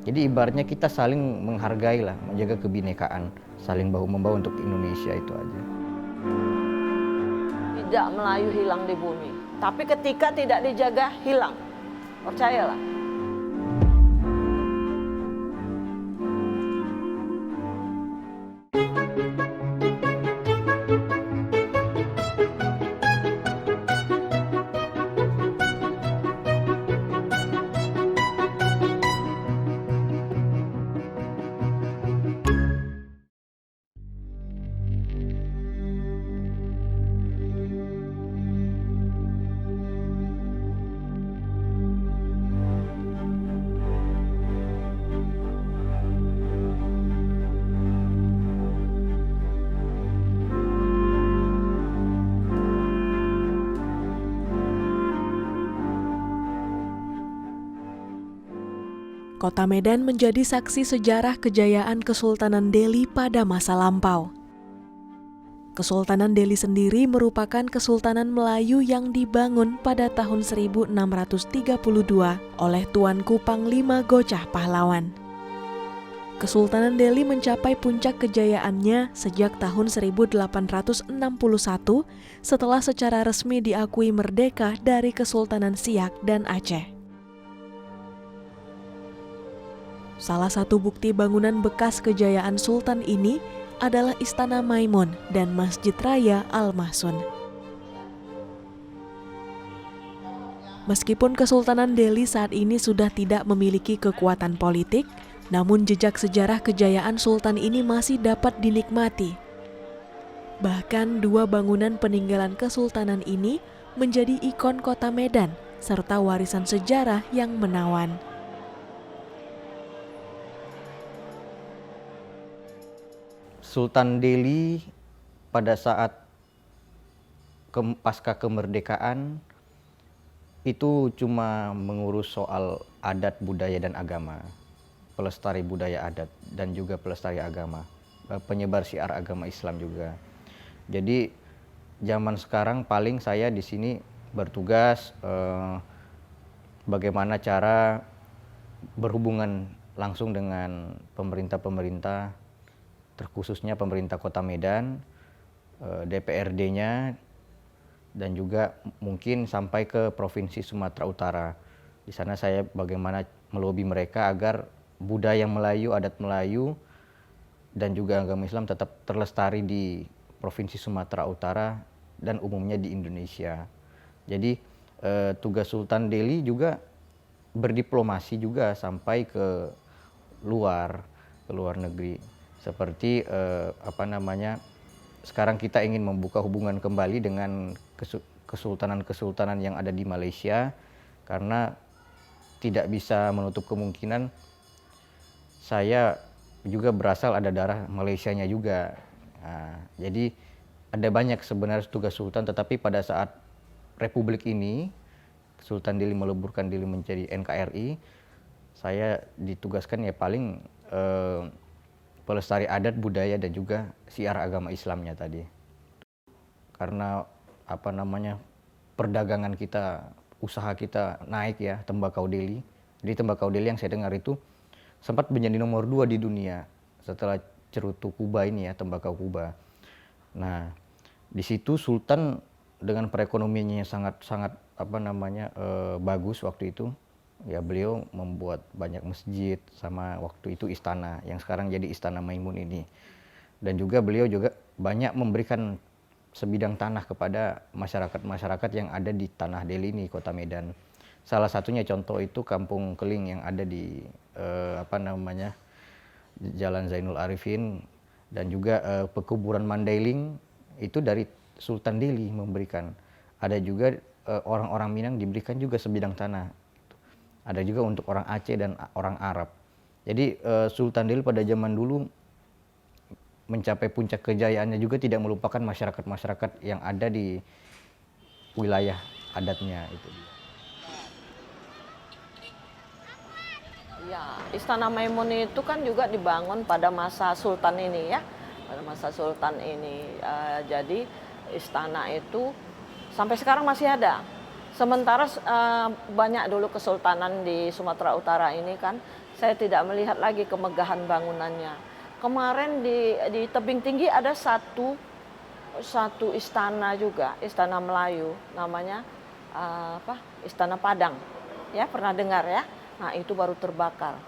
Jadi ibaratnya kita saling menghargai lah, menjaga kebinekaan, saling bahu-membahu untuk Indonesia, itu aja. Tidak Melayu hilang di bumi, tapi ketika tidak dijaga hilang. Percayalah. Kota Medan menjadi saksi sejarah kejayaan Kesultanan Delhi pada masa lampau. Kesultanan Delhi sendiri merupakan Kesultanan Melayu yang dibangun pada tahun 1632 oleh Tuanku Panglima Gocah Pahlawan. Kesultanan Delhi mencapai puncak kejayaannya sejak tahun 1861 setelah secara resmi diakui merdeka dari Kesultanan Siak dan Aceh. Salah satu bukti bangunan bekas kejayaan Sultan ini adalah Istana Maimun dan Masjid Raya Al-Mahsun. Meskipun Kesultanan Delhi saat ini sudah tidak memiliki kekuatan politik, namun jejak sejarah kejayaan Sultan ini masih dapat dinikmati. Bahkan dua bangunan peninggalan Kesultanan ini menjadi ikon kota Medan serta warisan sejarah yang menawan. Sultan Delhi pada saat pasca kemerdekaan itu cuma mengurus soal adat, budaya, dan agama, pelestari budaya adat dan juga pelestari agama, penyebar syiar agama Islam juga. Jadi zaman sekarang paling saya di sini bertugas bagaimana cara berhubungan langsung dengan pemerintah-pemerintah, terkhususnya pemerintah Kota Medan, DPRD-nya, dan juga mungkin sampai ke Provinsi Sumatera Utara. Di sana saya bagaimana melobi mereka agar budaya Melayu, adat Melayu, dan juga agama Islam tetap terlestari di Provinsi Sumatera Utara dan umumnya di Indonesia. Jadi tugas Sultan Delhi juga berdiplomasi juga sampai ke luar negeri. Seperti sekarang kita ingin membuka hubungan kembali dengan kesultanan-kesultanan yang ada di Malaysia, karena tidak bisa menutup kemungkinan saya juga berasal ada darah Malaysianya juga. Nah, jadi ada banyak sebenarnya tugas sultan, tetapi pada saat Republik ini Sultan Delhi meleburkan diri menjadi NKRI, saya ditugaskan ya paling pelestari adat, budaya, dan juga syiar agama Islamnya tadi. Karena perdagangan kita, usaha kita naik ya, tembakau Delhi. Jadi tembakau Delhi yang saya dengar itu sempat menjadi nomor 2 di dunia setelah cerutu Kuba ini ya, tembakau Kuba. Nah, di situ Sultan dengan perekonomiannya sangat bagus waktu itu. Ya, beliau membuat banyak masjid sama waktu itu istana yang sekarang jadi Istana Maimun ini. Dan juga beliau juga banyak memberikan sebidang tanah kepada masyarakat-masyarakat yang ada di tanah Delhi ini, Kota Medan. Salah satunya contoh itu Kampung Keling yang ada di Jalan Zainul Arifin, dan juga pekuburan Mandailing itu dari Sultan Delhi memberikan. Ada juga orang-orang Minang diberikan juga sebidang tanah. Ada juga untuk orang Aceh dan orang Arab. Jadi Sultan Delhi pada zaman dulu mencapai puncak kejayaannya juga tidak melupakan masyarakat-masyarakat yang ada di wilayah adatnya itu. Ya, Istana Maimun itu kan juga dibangun pada masa Sultan ini ya. Pada masa Sultan ini. Jadi istana itu sampai sekarang masih ada. Sementara banyak dulu kesultanan di Sumatera Utara ini kan, saya tidak melihat lagi kemegahan bangunannya. Kemarin di tebing tinggi ada satu istana juga, istana Melayu, namanya Istana Padang. Ya, pernah dengar ya? Nah, itu baru terbakar.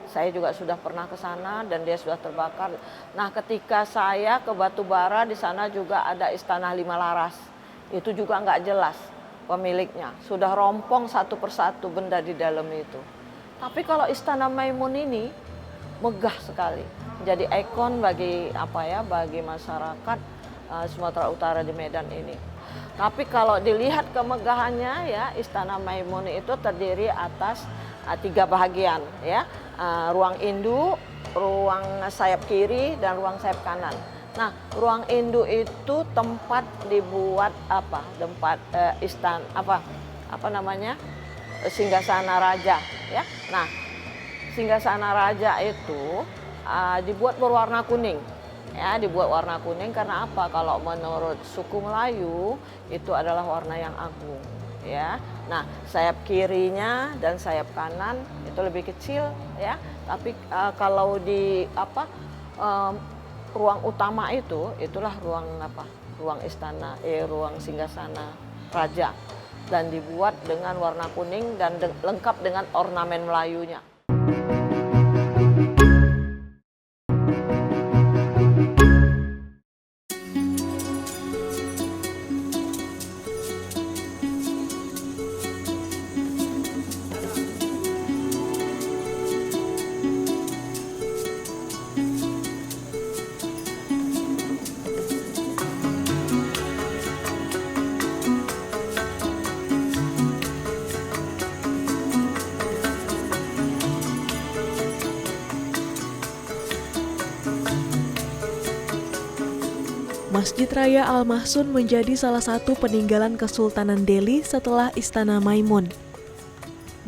Saya juga sudah pernah ke sana dan dia sudah terbakar. Nah, ketika saya ke Batubara, di sana juga ada Istana Lima Laras. Itu juga nggak jelas pemiliknya. Sudah rompong satu persatu benda di dalam itu. Tapi kalau Istana Maimun ini megah sekali. Jadi ikon bagi bagi masyarakat Sumatera Utara di Medan ini. Tapi kalau dilihat kemegahannya ya, Istana Maimun itu terdiri atas 3 bahagian ya. Ruang induk, ruang sayap kiri, dan ruang sayap kanan. Nah, ruang induk itu tempat dibuat singgasana raja ya. Nah, singgasana raja itu dibuat berwarna kuning. Ya, dibuat warna kuning karena apa? Kalau menurut suku Melayu itu adalah warna yang agung ya. Nah, sayap kirinya dan sayap kanan itu lebih kecil ya. Tapi kalau di ruang utama itulah ruang istana, ruang singgasana raja, dan dibuat dengan warna kuning dan lengkap dengan ornamen Melayunya. Masjid Raya Al-Mahsun menjadi salah satu peninggalan Kesultanan Delhi setelah Istana Maimun.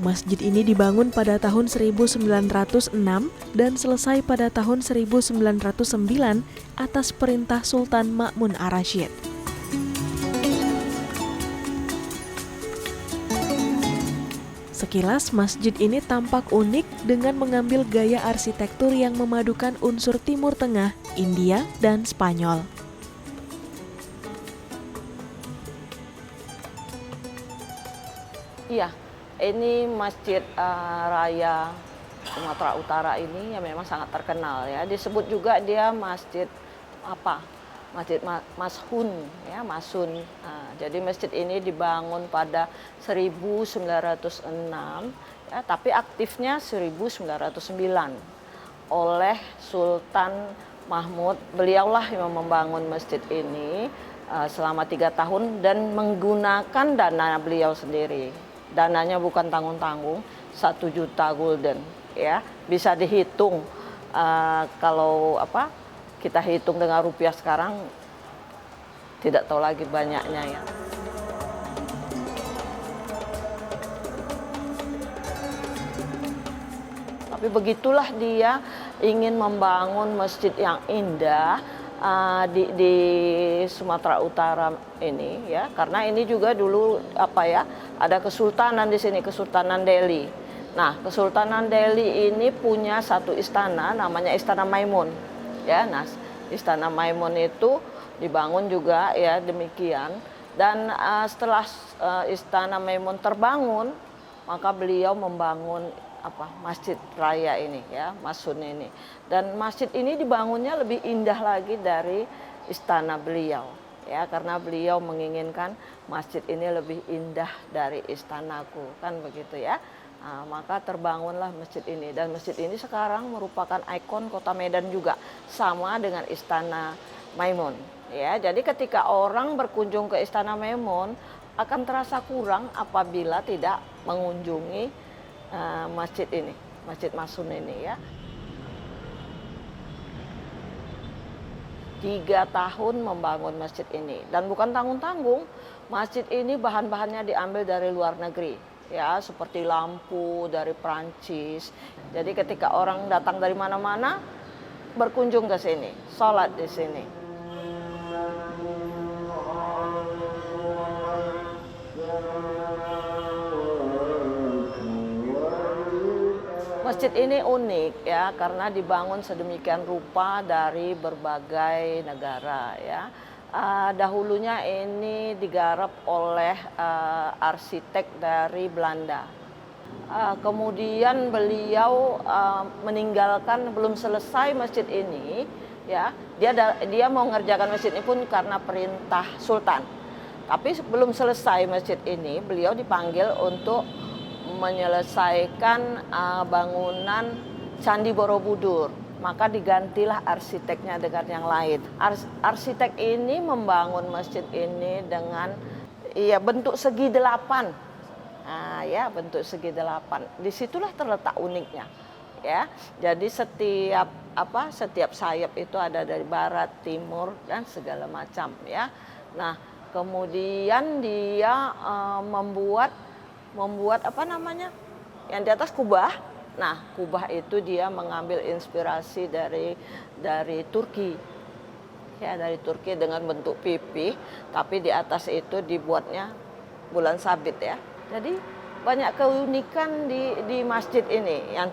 Masjid ini dibangun pada tahun 1906 dan selesai pada tahun 1909 atas perintah Sultan Ma'mun ar-Rasyid. Sekilas masjid ini tampak unik dengan mengambil gaya arsitektur yang memadukan unsur Timur Tengah, India, dan Spanyol. Iya, ini Masjid Raya Sumatera Utara ini yang memang sangat terkenal ya. Disebut juga dia Masjid Mashun ya, Masun. Jadi masjid ini dibangun pada 1906 ya, tapi aktifnya 1909 oleh Sultan Mahmud. Beliaulah yang membangun masjid ini selama 3 tahun dan menggunakan dana beliau sendiri. Dananya bukan tanggung-tanggung, 1 juta gulden ya. Bisa dihitung kalau kita hitung dengan rupiah sekarang tidak tahu lagi banyaknya ya. Tapi begitulah dia ingin membangun masjid yang indah di Sumatera Utara ini ya, karena ini juga dulu ada kesultanan di sini, Kesultanan Delhi. Nah, Kesultanan Delhi ini punya satu istana namanya Istana Maimun ya. Nah, Istana Maimun itu dibangun juga ya demikian, dan setelah Istana Maimun terbangun, maka beliau membangun Masjid Raya ini ya, Masun ini. Dan masjid ini dibangunnya lebih indah lagi dari istana beliau ya, karena beliau menginginkan masjid ini lebih indah dari istanaku, kan begitu ya. Maka terbangunlah masjid ini, dan masjid ini sekarang merupakan ikon kota Medan juga, sama dengan Istana Maimun ya. Jadi ketika orang berkunjung ke Istana Maimun akan terasa kurang apabila tidak mengunjungi masjid ini, Masjid Masun ini ya. 3 tahun membangun masjid ini, dan bukan tanggung-tanggung. Masjid ini bahan-bahannya diambil dari luar negeri ya, seperti lampu dari Prancis. Jadi ketika orang datang dari mana-mana berkunjung ke sini, sholat di sini. Masjid ini unik ya karena dibangun sedemikian rupa dari berbagai negara ya. Dahulunya ini digarap oleh arsitek dari Belanda. Kemudian beliau meninggalkan belum selesai masjid ini ya. Dia mau mengerjakan masjid ini pun karena perintah sultan. Tapi belum selesai masjid ini, beliau dipanggil untuk menyelesaikan bangunan Candi Borobudur. Maka digantilah arsiteknya dengan yang lain. Arsitek ini membangun masjid ini dengan bentuk segi 8. Ya bentuk segi 8. Disitulah terletak uniknya. Ya, jadi setiap sayap itu ada dari barat, timur dan segala macam ya. Nah, kemudian dia membuat apa namanya? Yang di atas kubah. Nah, kubah itu dia mengambil inspirasi dari Turki. Ya, dari Turki dengan bentuk pipih, tapi di atas itu dibuatnya bulan sabit ya. Jadi banyak keunikan di masjid ini yang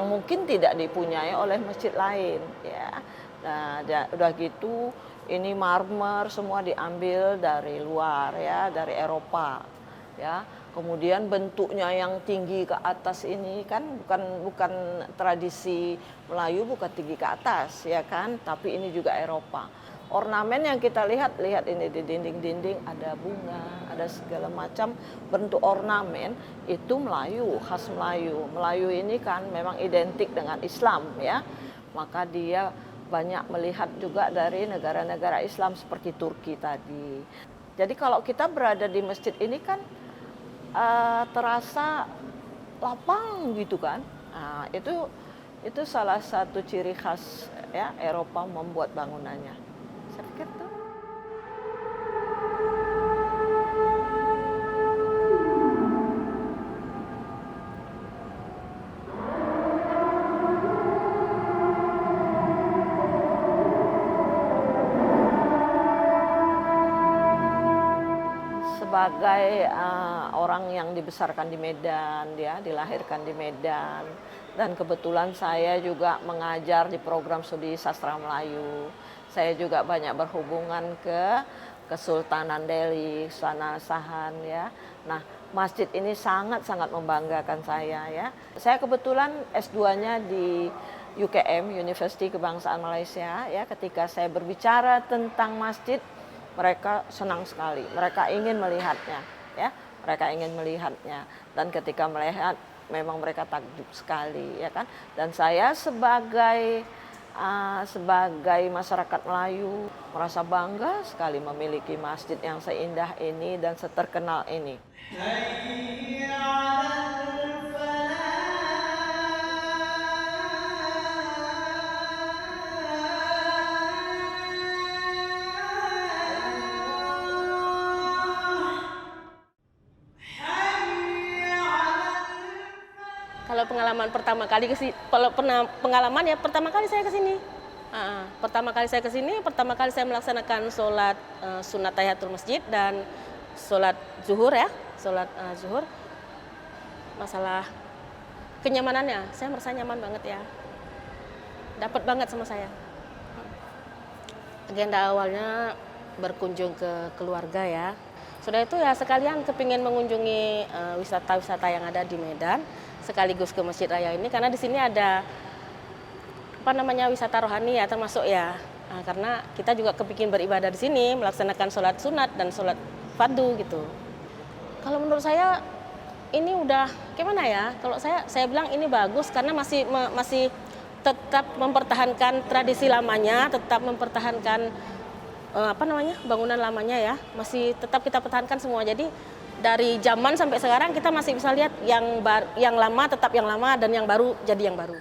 mungkin tidak dipunyai oleh masjid lain ya. Nah, udah gitu ini marmer semua diambil dari luar ya, dari Eropa ya. Kemudian bentuknya yang tinggi ke atas ini kan bukan tradisi Melayu, bukan tinggi ke atas ya kan, tapi ini juga Eropa. Ornamen yang kita lihat ini di dinding-dinding ada bunga, ada segala macam bentuk ornamen itu Melayu, khas Melayu. Melayu ini kan memang identik dengan Islam ya. Maka dia banyak melihat juga dari negara-negara Islam seperti Turki tadi. Jadi kalau kita berada di masjid ini kan terasa lapang gitu kan. Nah, itu salah satu ciri khas ya Eropa membuat bangunannya. Saya pikir tuh. Sebagai orang yang dibesarkan di Medan, ya, dilahirkan di Medan, dan kebetulan saya juga mengajar di program studi sastra Melayu. Saya juga banyak berhubungan ke Kesultanan Delhi, Sultan Sahan, ya. Nah, masjid ini sangat-sangat membanggakan saya, ya. Saya kebetulan S2-nya di UKM, University Kebangsaan Malaysia, ya. Ketika saya berbicara tentang masjid, mereka senang sekali, mereka ingin melihatnya, ya, mereka ingin melihatnya. Dan ketika melihat, memang mereka takjub sekali, ya kan. Dan saya sebagai masyarakat Melayu merasa bangga sekali memiliki masjid yang seindah ini dan seterkenal ini. Kalau pengalaman pertama kali pertama kali saya ke sini. Pertama kali saya melaksanakan sholat sunat tahiyatul masjid dan sholat zuhur ya, zuhur. Masalah kenyamanannya, saya merasa nyaman banget ya. Dapat banget sama saya. Agenda awalnya berkunjung ke keluarga ya. Sudah itu ya sekalian kepingin mengunjungi wisata-wisata yang ada di Medan, sekaligus ke Masjid Raya ini karena di sini ada wisata rohani ya termasuk ya. Karena kita juga kepingin beribadah di sini, melaksanakan sholat sunat dan sholat fardu gitu. Kalau menurut saya ini udah gimana ya? Kalau saya bilang ini bagus karena masih tetap mempertahankan tradisi lamanya, tetap mempertahankan bangunan lamanya ya, masih tetap kita pertahankan semua. Jadi dari zaman sampai sekarang kita masih bisa lihat yang lama tetap yang lama dan yang baru jadi yang baru.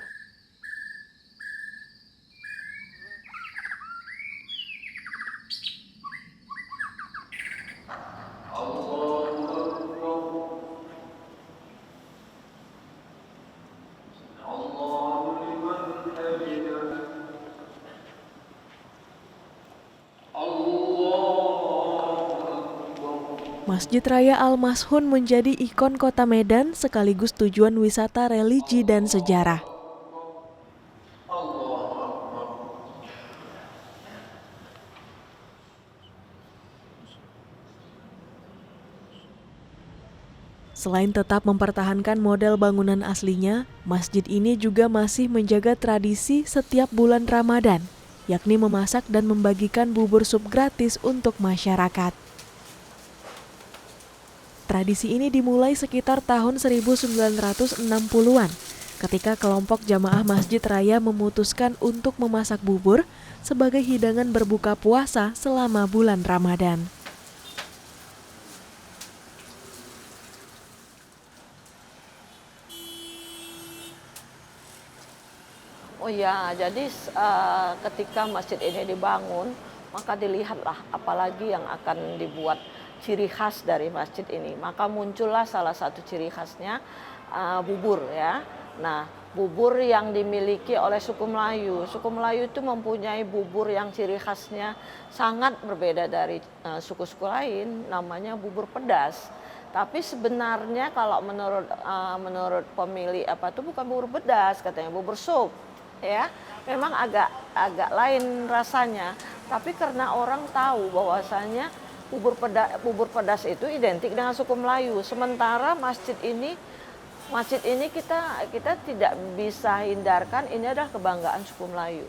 Masjid Raya Al-Mashun menjadi ikon kota Medan sekaligus tujuan wisata religi dan sejarah. Selain tetap mempertahankan model bangunan aslinya, masjid ini juga masih menjaga tradisi setiap bulan Ramadan, yakni memasak dan membagikan bubur sup gratis untuk masyarakat. Tradisi ini dimulai sekitar tahun 1960-an, ketika kelompok jamaah Masjid Raya memutuskan untuk memasak bubur sebagai hidangan berbuka puasa selama bulan Ramadan. Oh ya, jadi ketika masjid ini dibangun, maka dilihatlah apalagi yang akan dibuat ciri khas dari masjid ini. Maka muncullah salah satu ciri khasnya bubur ya. Nah, bubur yang dimiliki oleh suku Melayu. Suku Melayu itu mempunyai bubur yang ciri khasnya sangat berbeda dari suku-suku lain, namanya bubur pedas. Tapi sebenarnya kalau menurut pemilik itu bukan bubur pedas, katanya bubur sup. Ya, memang agak lain rasanya, tapi karena orang tahu bahwasanya bubur pedas itu identik dengan suku Melayu. Sementara masjid ini kita tidak bisa hindarkan, ini adalah kebanggaan suku Melayu.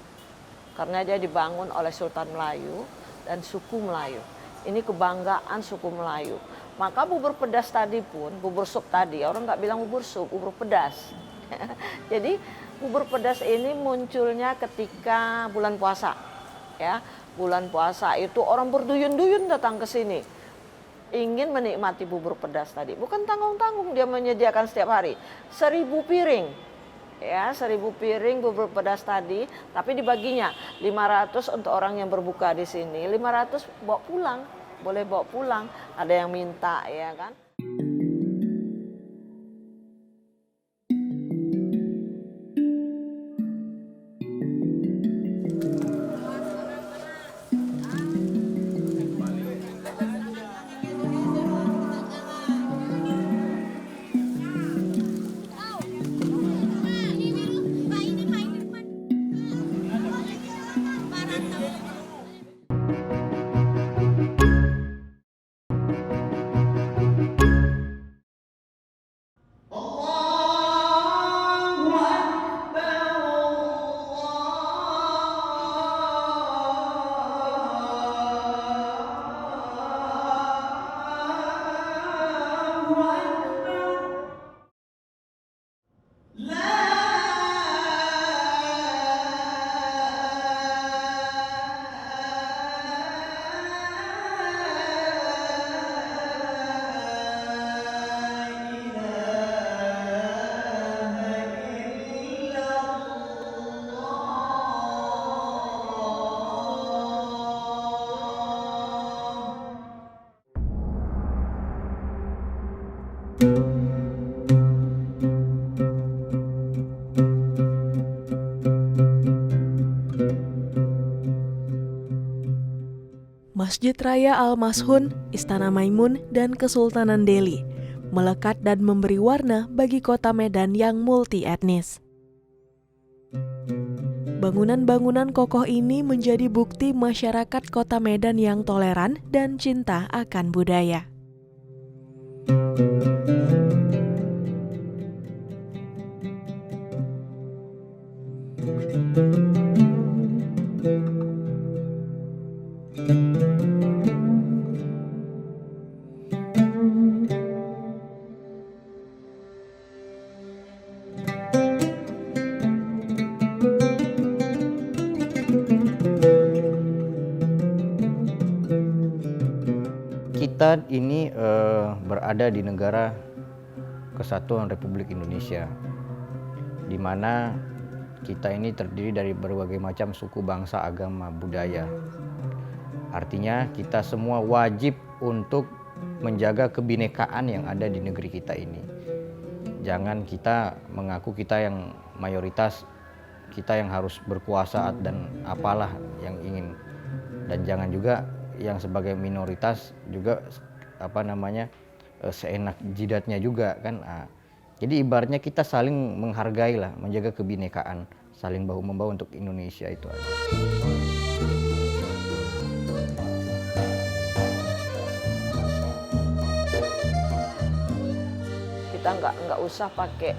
Karena dia dibangun oleh Sultan Melayu dan suku Melayu. Ini kebanggaan suku Melayu. Maka bubur pedas tadi pun, bubur sup tadi, orang nggak bilang bubur sup, bubur pedas. Jadi bubur pedas ini munculnya ketika bulan puasa, ya. Bulan puasa itu orang berduyun-duyun datang ke sini, ingin menikmati bubur pedas tadi. Bukan tanggung-tanggung dia menyediakan setiap hari 1.000 piring, ya 1.000 piring bubur pedas tadi. Tapi dibaginya 500 untuk orang yang berbuka di sini, 500 bawa pulang, boleh bawa pulang. Ada yang minta, ya kan. Masjid Raya Al-Mashun, Istana Maimun, dan Kesultanan Delhi melekat dan memberi warna bagi kota Medan yang multi etnis. Bangunan-bangunan kokoh ini menjadi bukti masyarakat kota Medan yang toleran dan cinta akan budaya. Kita ini berada di negara Kesatuan Republik Indonesia, di mana kita ini terdiri dari berbagai macam suku, bangsa, agama, budaya. Artinya kita semua wajib untuk menjaga kebinekaan yang ada di negeri kita ini. Jangan kita mengaku kita yang mayoritas, kita yang harus berkuasa dan apalah yang ingin. Dan jangan juga yang sebagai minoritas juga seenak jidatnya juga kan. Jadi ibaratnya kita saling menghargai lah, menjaga kebinekaan, saling bahu membahu untuk Indonesia itu aja. Kita nggak usah pakai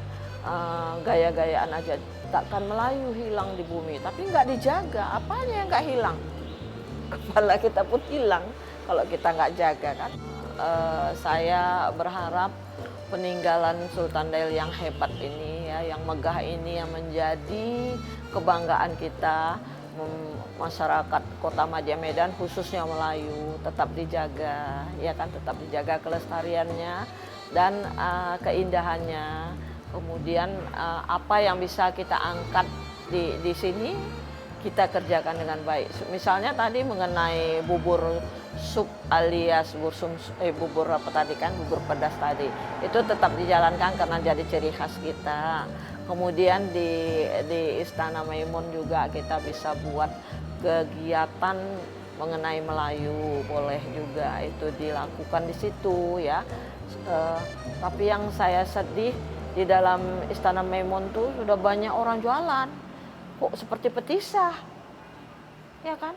gaya-gayaan aja. Takkan Melayu hilang di bumi, tapi nggak dijaga. Apanya yang nggak hilang? Kepala kita pun hilang kalau kita nggak jaga kan. Saya berharap peninggalan Sultan Delhi yang hebat ini ya, yang megah ini, yang menjadi kebanggaan kita, masyarakat Kota Madya Medan khususnya Melayu tetap dijaga, ya kan, tetap dijaga kelestariannya dan keindahannya. Kemudian apa yang bisa kita angkat di sini kita kerjakan dengan baik. Misalnya tadi mengenai bubur sup alias bubur apa tadi kan, bubur pedas tadi, itu tetap dijalankan karena jadi ciri khas kita. Kemudian di Istana Maimun juga kita bisa buat kegiatan mengenai Melayu, boleh juga itu dilakukan di situ ya. Tapi yang saya sedih di dalam Istana Maimun tuh sudah banyak orang jualan, kok seperti petisah, ya kan?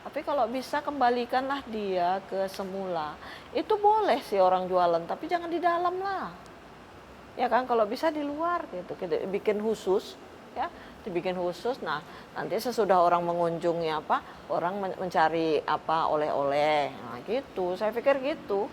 Tapi kalau bisa kembalikanlah dia ke semula. Itu boleh sih orang jualan, tapi jangan di dalam lah, ya kan? Kalau bisa di luar gitu, bikin khusus, ya, dibikin khusus. Nah, nanti sesudah orang mengunjungi orang mencari oleh-oleh, nah gitu. Saya pikir gitu.